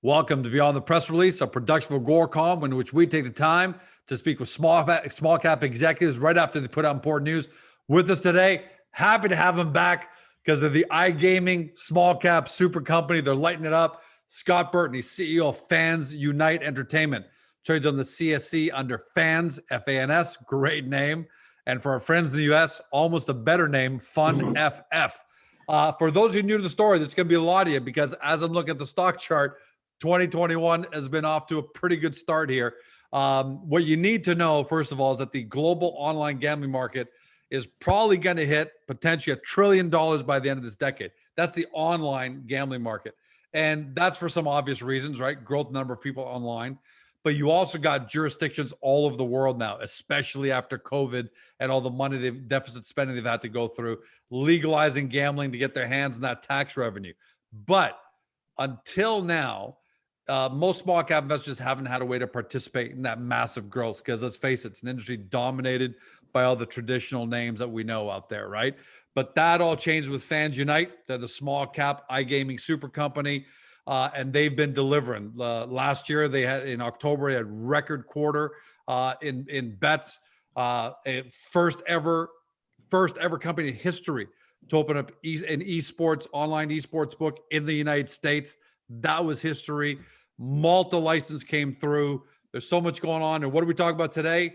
Welcome to Beyond the Press Release, a production of Agoracom, in which we take the time to speak with small cap executives right after they put out important news. With us today, happy to have him back because of the iGaming small cap super company. They're lighting it up. Scott Burton, he's CEO of FansUnite Entertainment. Trades on the CSE under FANS, F-A-N-S, great name. And for our friends in the US, almost a better name, FUNFF. For those of you new to the story, this is going to be a lot of you because as I'm looking at the stock chart, 2021 has been off to a pretty good start here. What you need to know, first of all, is that the global online gambling market is probably going to hit potentially $1 trillion by the end of this decade. That's the online gambling market. And that's for some obvious reasons, right? Growth number of people online. But you also got jurisdictions all over the world now, especially after COVID and all the money deficit spending they've had to go through, legalizing gambling to get their hands on that tax revenue. But until now, most small cap investors haven't had a way to participate in that massive growth because let's face it, it's an industry dominated by all the traditional names that we know out there, right? But that all changed with FansUnite. They're the small cap iGaming super company. And they've been delivering. Last year, they had in October, they had record quarter in bets. A first ever company in history to open up an esports online esports book in the United States. That was history. Malta license came through. There's so much going on. And what are we talking about today?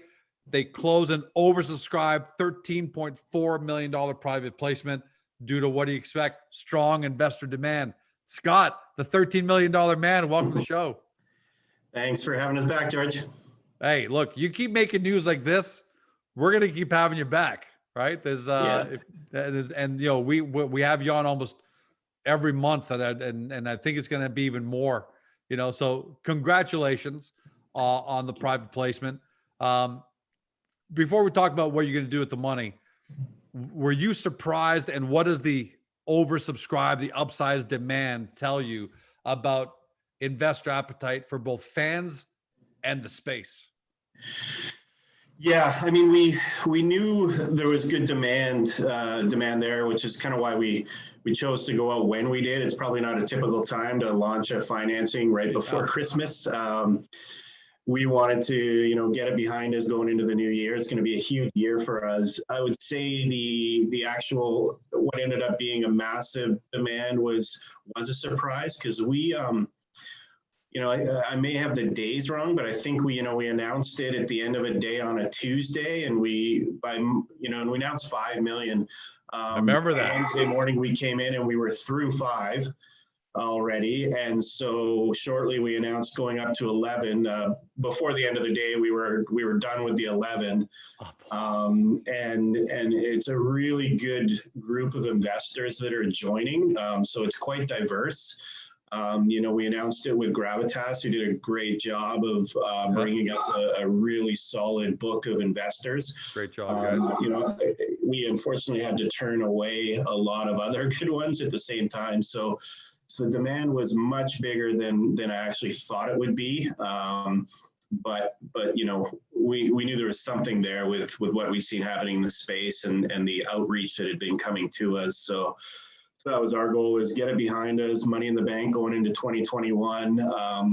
They closed an oversubscribed $13.4 million private placement due to, what do you expect? Strong investor demand. Scott, the $13 million man, welcome to the show. Thanks for having us back, George. Hey, look, you keep making news like this, we're going to keep having you back, right? And you know, we have you on almost every month, and I think it's going to be even more, you know, so congratulations on the private placement. Before we talk about what you're going to do with the money, were you surprised, and what does the oversubscribed, the upsized demand tell you about investor appetite for both fans and the space? Yeah, I mean, we knew there was good demand there, which is kind of why we chose to go out when we did. It's probably not a typical time to launch a financing right before Christmas. We wanted to, you know, get it behind us going into the new year. It's going to be a huge year for us. I would say the actual, what ended up being a massive demand was a surprise because we, you know, I may have the days wrong, but I think we announced it at the end of a day on a Tuesday, and we announced 5 million. I remember that. Wednesday morning we came in and we were through 5 already, and so shortly we announced going up to 11. Before the end of the day, we were done with the 11, and it's a really good group of investors that are joining. So it's quite diverse. You know, we announced it with Gravitas, who did a great job of bringing us a really solid book of investors. Great job, guys. You know, we unfortunately had to turn away a lot of other good ones at the same time. So demand was much bigger than I actually thought it would be. But you know, we knew there was something there with what we've seen happening in the space and the outreach that had been coming to us. So that was our goal, is get it behind us, money in the bank going into 2021.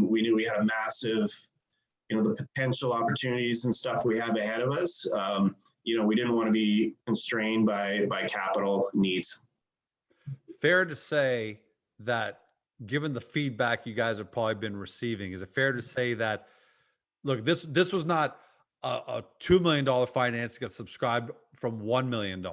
We knew we had a massive, you know, the potential opportunities and stuff we have ahead of us. You know, we didn't want to be constrained by capital needs. Fair to say that, given the feedback you guys have probably been receiving, is it fair to say that, look, this was not a $2 million finance that got subscribed from $1 million.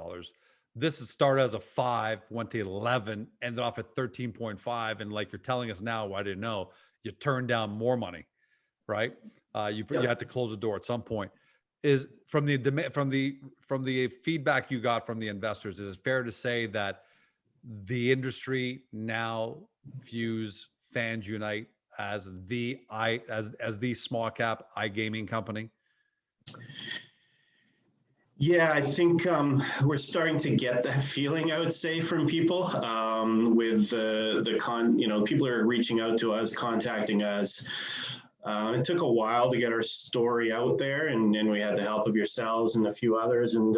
This started as a 5, went to 11, ended off at 13.5, and like you're telling us now, I didn't know, you turned down more money, right? You had to close the door at some point. Is from the feedback you got from the investors, is it fair to say that the industry now views FansUnite as the small cap iGaming company? Yeah, I think we're starting to get that feeling, I would say, from people with people are reaching out to us, contacting us. It took a while to get our story out there, and we had the help of yourselves and a few others. And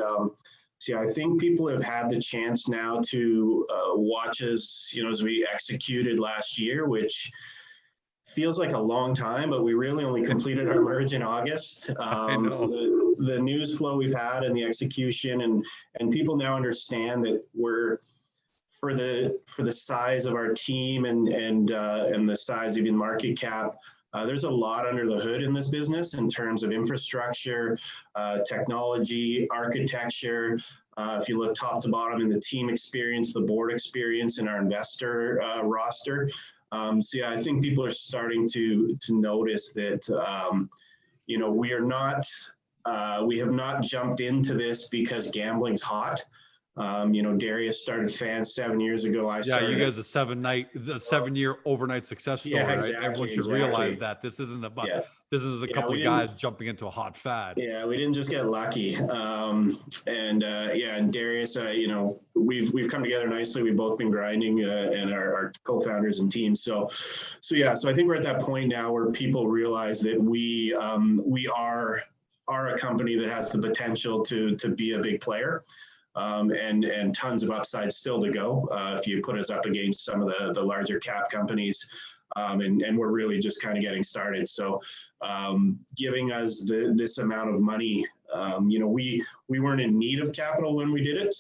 so I think people have had the chance now to watch us, you know, as we executed last year, which feels like a long time, but we really only completed our merge in August. I know. So the news flow we've had and the execution, and people now understand that we're, for the size of our team and the size of the market cap, there's a lot under the hood in this business in terms of infrastructure, technology, architecture. If you look top to bottom in the team experience, the board experience, and our investor roster. So yeah, I think people are starting to notice that you know, we have not jumped into this because gambling's hot. You know, Darius started Fans 7 years ago. I started. You guys, a 7-year overnight success story. Yeah, right? exactly, Everyone should realize that this isn't about. Yeah. This is a couple of guys jumping into a hot fad. Yeah, we didn't just get lucky. And Darius, you know, we've come together nicely. We've both been grinding, and our co-founders and teams. So I think we're at that point now where people realize that we are a company that has the potential to be a big player. And tons of upside still to go if you put us up against some of the larger cap companies. And we're really just kind of getting started. So giving us this amount of money, you know, we weren't in need of capital when we did it.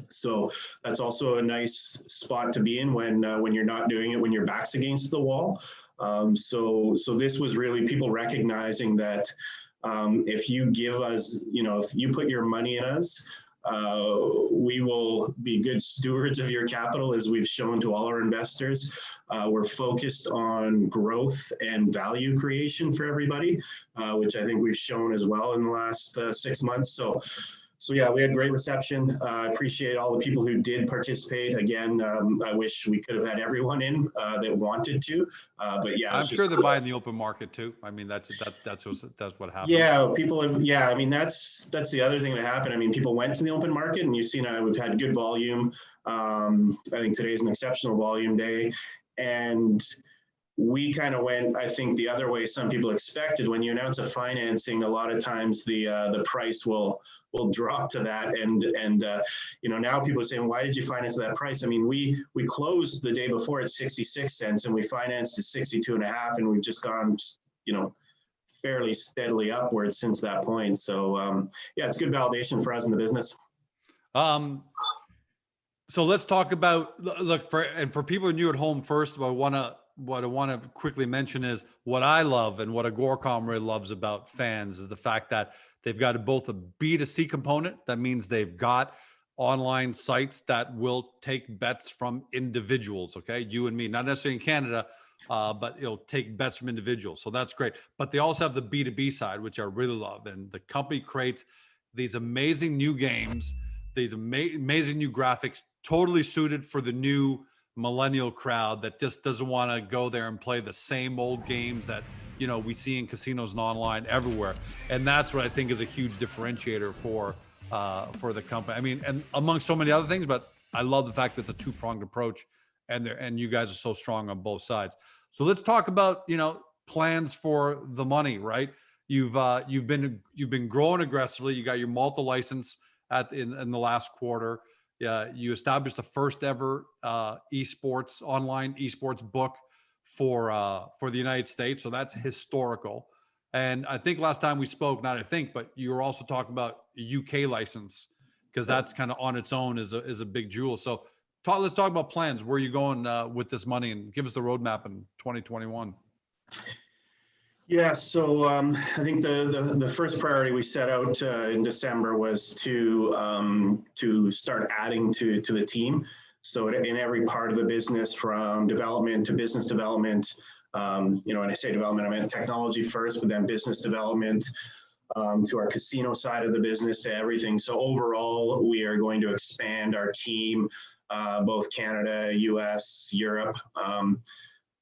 So that's also a nice spot to be in when you're not doing it, when your back's against the wall. So this was really people recognizing that if you give us, you know, if you put your money in us, we will be good stewards of your capital, as we've shown to all our investors. We're focused on growth and value creation for everybody, which I think we've shown as well in the last 6 months. So yeah, we had great reception. I appreciate all the people who did participate. Again, I wish we could have had everyone in that wanted to, but yeah. I'm sure they're buying the open market too. I mean, that's what happened. Yeah, people have, yeah, I mean, that's the other thing that happened. I mean, people went to the open market, and you've seen we've had good volume. I think today's an exceptional volume day. And we kind of went, I think, the other way some people expected. When you announce a financing, a lot of times the price will drop to that, and you know, now people are saying, why did you finance that price? I mean, we closed the day before at 66 cents, and we financed at 62.5, and we've just gone, you know, fairly steadily upwards since that point. So yeah, it's good validation for us in the business. So let's talk about, look, for people new at home. First, what I want to quickly mention is what I love and what Agoracom really loves about Fans is the fact that they've got both a B2C component. That means they've got online sites that will take bets from individuals. Okay, you and me, not necessarily in Canada, but it'll take bets from individuals. So that's great. But they also have the B2B side, which I really love. And the company creates these amazing new games, these amazing new graphics, totally suited for the new millennial crowd that just doesn't want to go there and play the same old games that, you know, we see in casinos and online everywhere. And that's what I think is a huge differentiator for the company. I mean, and among so many other things, but I love the fact that it's a two-pronged approach, and you guys are so strong on both sides. So let's talk about, you know, plans for the money, right? You've been growing aggressively. You got your Malta license in the last quarter. You established the first ever online esports book for the United States. So that's historical. And I think last time we spoke, but you were also talking about a UK license, because that's kind of on its own is a big jewel. So let's talk about plans. Where are you going with this money, and give us the roadmap in 2021. Yeah, so I think the first priority we set out in December was to start adding to the team. So in every part of the business, from development to business development, you know, when I say development, I meant technology first, but then business development, to our casino side of the business, to everything. So overall, we are going to expand our team, both Canada, US, Europe.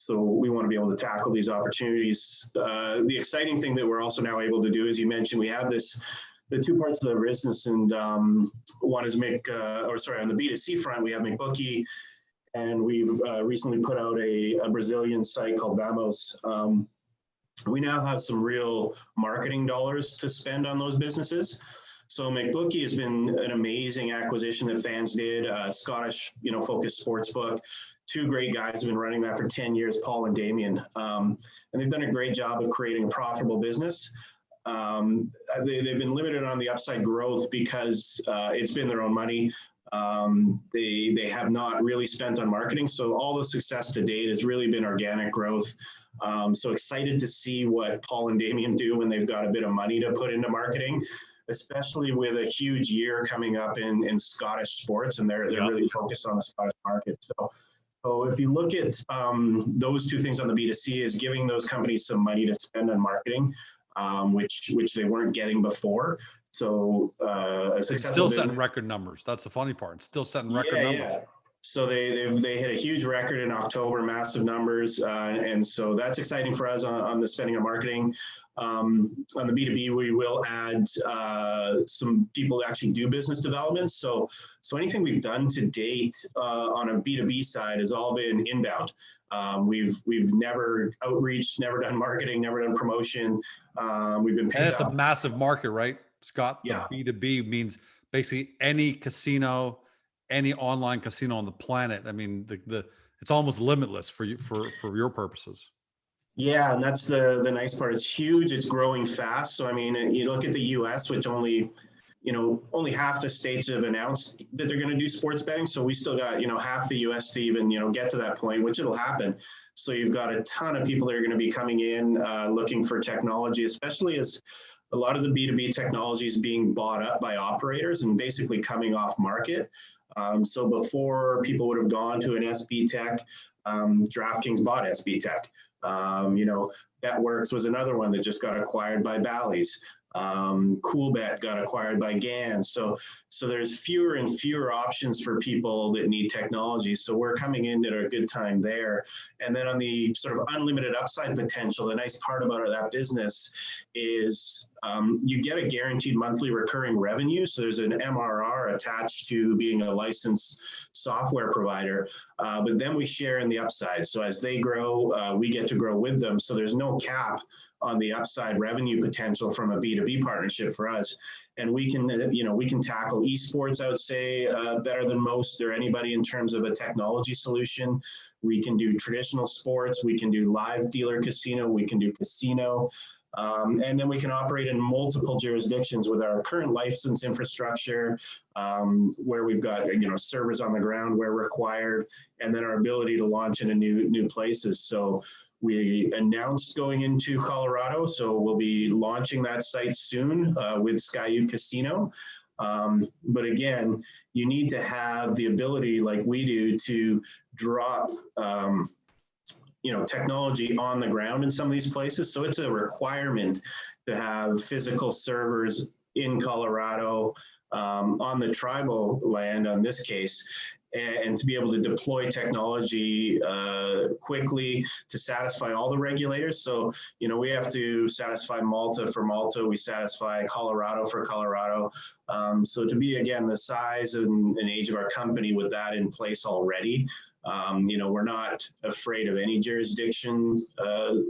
So we want to be able to tackle these opportunities. The exciting thing that we're also now able to do, as you mentioned, we have the two parts of the business, and one is on the B2C front, we have McBookie, and we've recently put out a Brazilian site called Vamos. We now have some real marketing dollars to spend on those businesses. So McBookie has been an amazing acquisition that Fans did, Scottish, focused sportsbook. Two great guys have been running that for 10 years, Paul and Damien. And they've done a great job of creating a profitable business. They've been limited on the upside growth because it's been their own money. They have not really spent on marketing. So all the success to date has really been organic growth. So excited to see what Paul and Damien do when they've got a bit of money to put into marketing, especially with a huge year coming up in Scottish sports, and they're really focused on the Scottish market. So if you look at those two things on the B2C, is giving those companies some money to spend on marketing, which they weren't getting before. So it's still setting record numbers. That's the funny part. It's still setting record numbers. Yeah. So they hit a huge record in October, massive numbers, and so that's exciting for us on the spending on marketing. On the B2B, we will add some people that actually do business development. So anything we've done to date on a B2B side has all been inbound. We've never outreached, never done marketing, never done promotion. We've been picked and it's a massive market, right, Scott? Yeah. The B2B means basically any casino, any online casino on the planet. I mean, it's almost limitless for you for your purposes. Yeah, and that's the nice part. It's huge. It's growing fast. So I mean, you look at the U.S., which only half the states have announced that they're going to do sports betting. So we still got half the U.S. to even get to that point, which it'll happen. So you've got a ton of people that are going to be coming in looking for technology, especially as a lot of the B2B technology is being bought up by operators and basically coming off market. So before, people would have gone to an SB Tech. DraftKings bought SB Tech. Betworks was another one that just got acquired by Bally's. CoolBet got acquired by GAN. So there's fewer and fewer options for people that need technology. So we're coming in at a good time there. And then on the sort of unlimited upside potential, the nice part about that business is you get a guaranteed monthly recurring revenue. So there's an MRR attached to being a licensed software provider, but then we share in the upside. So as they grow, we get to grow with them. So there's no cap on the upside revenue potential from a B2B partnership for us. And we can tackle esports, I would say, better than most or anybody in terms of a technology solution. We can do traditional sports. We can do live dealer casino. We can do casino. And then we can operate in multiple jurisdictions with our current license infrastructure, where we've got servers on the ground where required, and then our ability to launch into new places. So we announced going into Colorado, so we'll be launching that site soon with Skyu Casino. But again, you need to have the ability, like we do, to drop technology on the ground in some of these places. So it's a requirement to have physical servers in Colorado on the tribal land, on this case, and to be able to deploy technology quickly to satisfy all the regulators. So, we have to satisfy Malta for Malta. We satisfy Colorado for Colorado. So to be, again, the size and age of our company with that in place already, we're not afraid of any jurisdiction,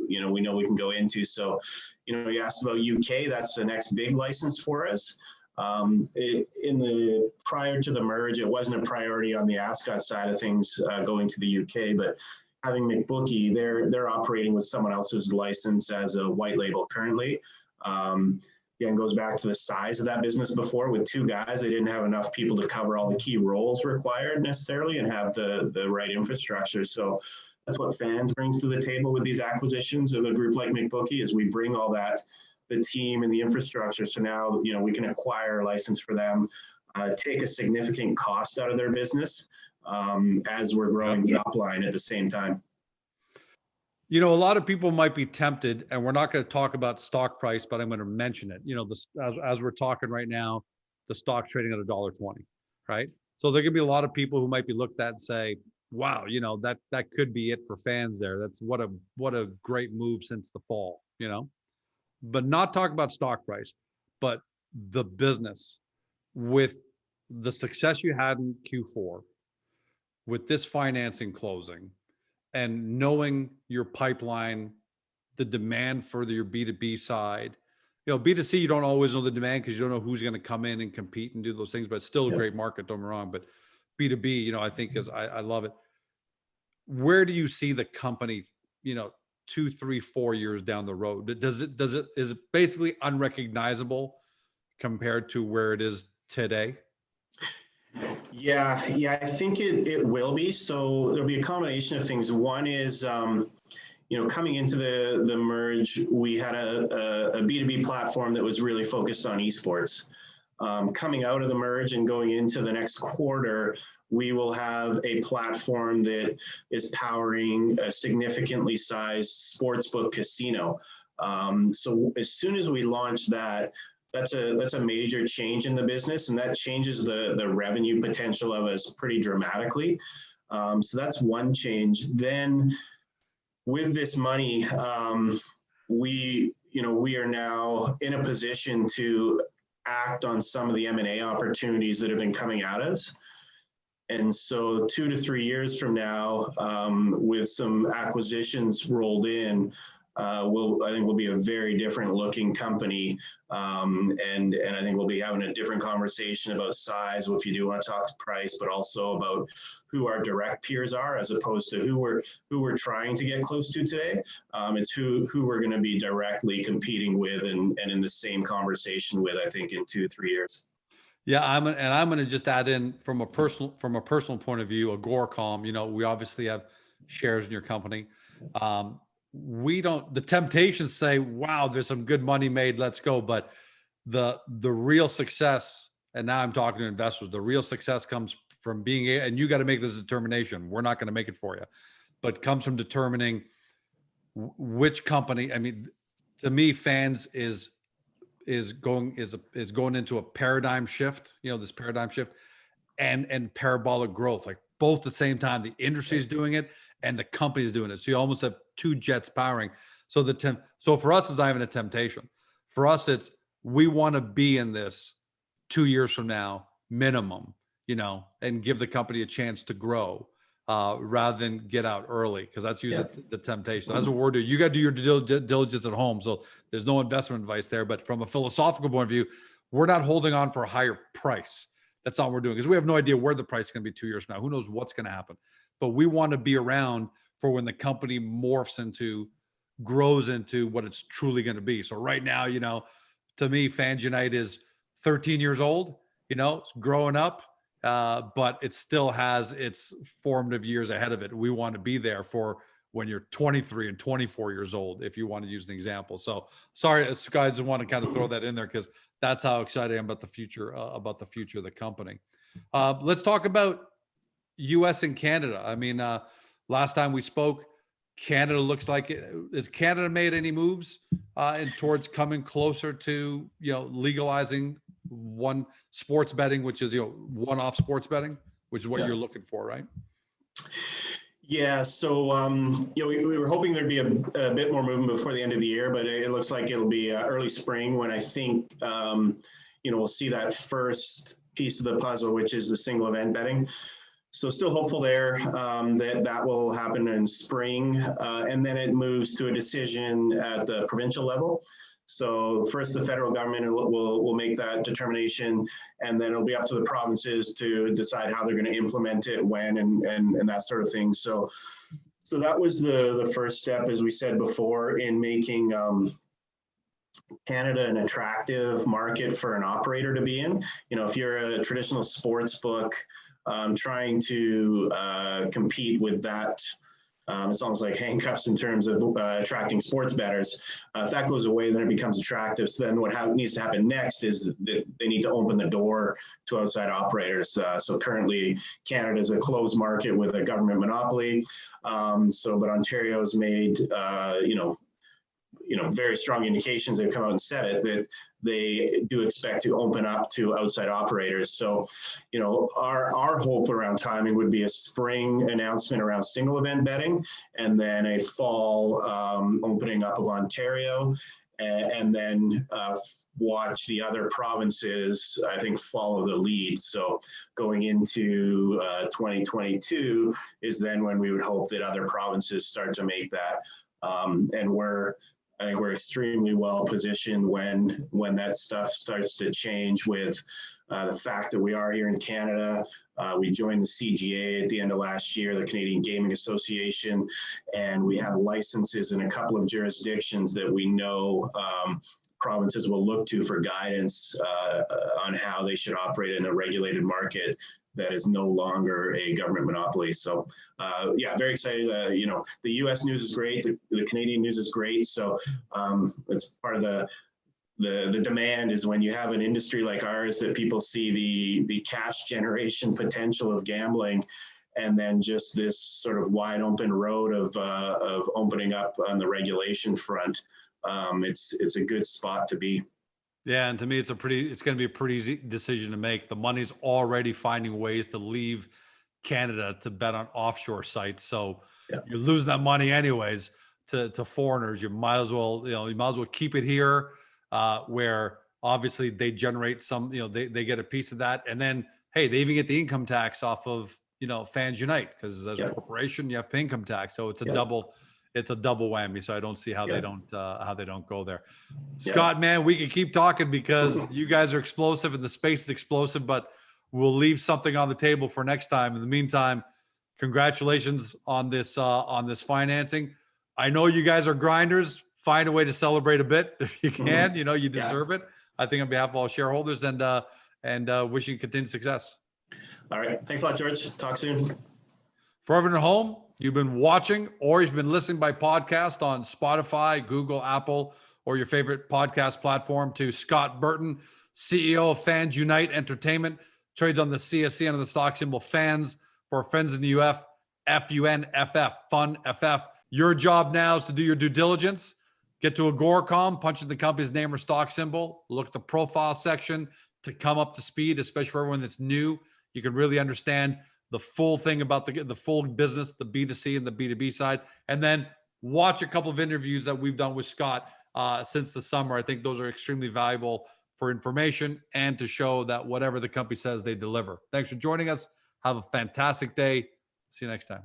we know we can go into. So, you asked about UK, that's the next big license for us. Prior to the merge, it wasn't a priority on the Ascot side of things going to the UK, but having McBookie, they're operating with someone else's license as a white label currently. Again, goes back to the size of that business before. With two guys, they didn't have enough people to cover all the key roles required necessarily and have the right infrastructure. So that's what Fans brings to the table with these acquisitions of a group like McBookie, is we bring all that, the team and the infrastructure. So now, we can acquire a license for them, take a significant cost out of their business as we're growing the upline at the same time. A lot of people might be tempted, and we're not going to talk about stock price, but I'm going to mention it. As we're talking right now, the stock's trading at $1.20, right? So there could be a lot of people who might be looked at and say, wow, that could be it for Fans there. That's what a great move since the fall, but not talk about stock price, but the business with the success you had in Q4, with this financing closing, and knowing your pipeline, the demand for your B2B side, B2C, you don't always know the demand because you don't know who's going to come in and compete and do those things, but it's still a great market, don't get me wrong. But B2B, I think I love it. Where do you see the company, 2, 3, 4 years down the road? Is it basically unrecognizable compared to where it is today? Yeah, I think it will be. So there'll be a combination of things. One is, coming into the merge, we had a B2B platform that was really focused on esports. Coming out of the merge and going into the next quarter, we will have a platform that is powering a significantly sized sportsbook casino. So as soon as we launch that, that's a major change in the business, and that changes the revenue potential of us pretty dramatically. So that's one change. Then with this money, we are now in a position to act on some of the M&A opportunities that have been coming at us. And so 2 to 3 years from now, with some acquisitions rolled in, I think we'll be a very different looking company. And I think we'll be having a different conversation about size, if you do want to talk price, but also about who our direct peers are, as opposed to who we're trying to get close to today. It's who we're going to be directly competing with and in the same conversation with, I think, in 2 to 3 years. Yeah, I'm going to just add in from a personal point of view, Agoracom, we obviously have shares in your company. The temptations say, wow, there's some good money made, let's go. But the real success, and now I'm talking to investors, the real success comes from and you got to make this determination. We're not going to make it for you, but comes from determining which company. I mean, to me, Fans is going into a paradigm shift, this paradigm shift and parabolic growth, like both at the same time. The industry is doing it and the company is doing it. So you almost have two jets powering. So so for us, it's not even a temptation. For us, it's, we want to be in this 2 years from now, minimum, and give the company a chance to grow, rather than get out early, because that's usually the temptation. That's what we're doing. You got to do your due diligence at home. So there's no investment advice there. But from a philosophical point of view, we're not holding on for a higher price. That's all we're doing, because we have no idea where the price is going to be 2 years from now. Who knows what's going to happen? But we want to be around for when the company grows into what it's truly going to be. So right now, to me, FansUnite is 13 years old, it's growing up. But it still has its formative years ahead of it. We want to be there for when you're 23 and 24 years old, if you want to use an example. So sorry, Scott, I just want to kind of throw that in there because that's how excited I am about the future of the company. Let's talk about US and Canada. I mean, last time we spoke, Canada looks like has Canada made any moves towards coming closer to, legalizing one sports betting, which is, one-off sports betting, which is what you're looking for, right? Yeah. So, we were hoping there'd be a bit more movement before the end of the year, but it looks like it'll be early spring when I think, we'll see that first piece of the puzzle, which is the single event betting. So still hopeful there that will happen in spring, and then it moves to a decision at the provincial level. So first, the federal government will make that determination, and then it'll be up to the provinces to decide how they're going to implement it, when, and that sort of thing. So that was the first step, as we said before, in making Canada an attractive market for an operator to be in. If you're a traditional sports book, trying to compete with that. It's almost like handcuffs in terms of attracting sports bettors. If that goes away, then it becomes attractive. So then what needs to happen next is that they need to open the door to outside operators. So currently, Canada is a closed market with a government monopoly. But Ontario's made, very strong indications. They've come out and said it, that they do expect to open up to outside operators. So, our hope around timing would be a spring announcement around single event betting, and then a fall opening up of Ontario, and then watch the other provinces, I think, follow the lead. So going into 2022 is then when we would hope that other provinces start to make that. And we're I think we're extremely well positioned when that stuff starts to change with the fact that we are here in Canada. We joined the CGA at the end of last year, the Canadian Gaming Association, and we have licenses in a couple of jurisdictions that we know provinces will look to for guidance on how they should operate in a regulated market that is no longer a government monopoly. So yeah, very excited. The US news is great. The Canadian news is great. So it's part of the demand is when you have an industry like ours that people see the cash generation potential of gambling, and then just this sort of wide open road of opening up on the regulation front. It's a good spot to be. Yeah, and to me, it's going to be a pretty easy decision to make. The money's already finding ways to leave Canada to bet on offshore sites. So you're losing that money anyways to foreigners. You might as well keep it here, where obviously they generate some, they get a piece of that. And then, hey, they even get the income tax off of, FansUnite, because as a corporation, you have to pay income tax. So it's a double whammy. So I don't see how they don't go there. Scott, man, we can keep talking because you guys are explosive and the space is explosive, but we'll leave something on the table for next time. In the meantime, congratulations on this financing. I know you guys are grinders. Find a way to celebrate a bit if you can. You deserve it. I think on behalf of all shareholders, and wishing you continued success. All right. Thanks a lot, George. Talk soon. For everyone at home, you've been watching or you've been listening by podcast on Spotify, Google, Apple, or your favorite podcast platform, to Scott Burton, CEO of FansUnite Entertainment, trades on the CSE under the stock symbol FANS, for friends in the UF, FUNFF, FUNFF. Your job now is to do your due diligence. Get to Agoracom, punch in the company's name or stock symbol, look at the profile section to come up to speed, especially for everyone that's new. You can really understand the full thing about the full business, the B2C and the B2B side, and then watch a couple of interviews that we've done with Scott since the summer. I think those are extremely valuable for information and to show that whatever the company says, they deliver. Thanks for joining us. Have a fantastic day. See you next time.